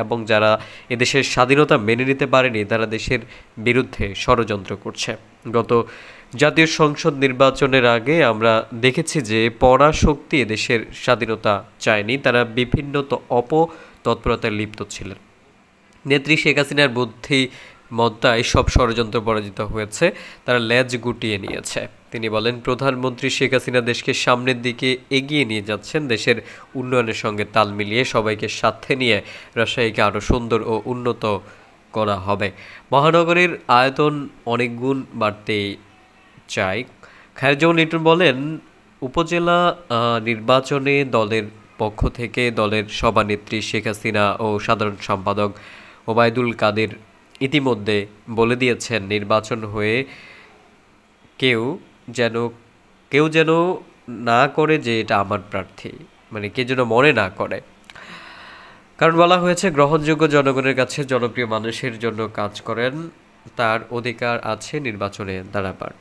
এবং যারা এদেশের স্বাধীনতা মেনে নিতে পারেনি তারা দেশের বিরুদ্ধে ষড়যন্ত্র করছে। গত জাতীয় সংসদ নির্বাচনের আগে আমরা দেখেছি যে পরাশক্তি দেশের স্বাধীনতা চায়নি, তারা বিভিন্ন অপতৎপরতায় লিপ্ত ছিলেন। নেত্রী শেখ হাসিনার বুদ্ধিমত্তায় সব ষড়যন্ত্র পরাজিত হয়েছে, তারা লেজ গুটিয়ে নিয়েছে। তিনি বলেন, প্রধানমন্ত্রী শেখ হাসিনা দেশকে সামনের দিকে এগিয়ে নিয়ে যাচ্ছেন, দেশের উন্নয়নের সঙ্গে তাল মিলিয়ে সবাইকে সাথে নিয়ে রাজশাহীকে আরও সুন্দর ও উন্নত করা হবে। মহানগরীর আয়তন অনেক গুণ বাড়তে চাই। খায়রুজ্জামান লিটন বলেন, উপজেলা নির্বাচনে দলের পক্ষ থেকে দলের সভানেত্রী শেখ হাসিনা ও সাধারণ সম্পাদক ওবায়দুল কাদের ইতিমধ্যে বলে দিয়েছেন, নির্বাচন হয়ে কেউ যেন না করে যে এটা আমার প্রার্থী, মানে কে যেন মনে না করে। কারণ বলা হয়েছে, গ্রহণযোগ্য জনগণের কাছে জনপ্রিয় মানুষের জন্য কাজ করেন, তার অধিকার আছে নির্বাচনে দাঁড়াবার।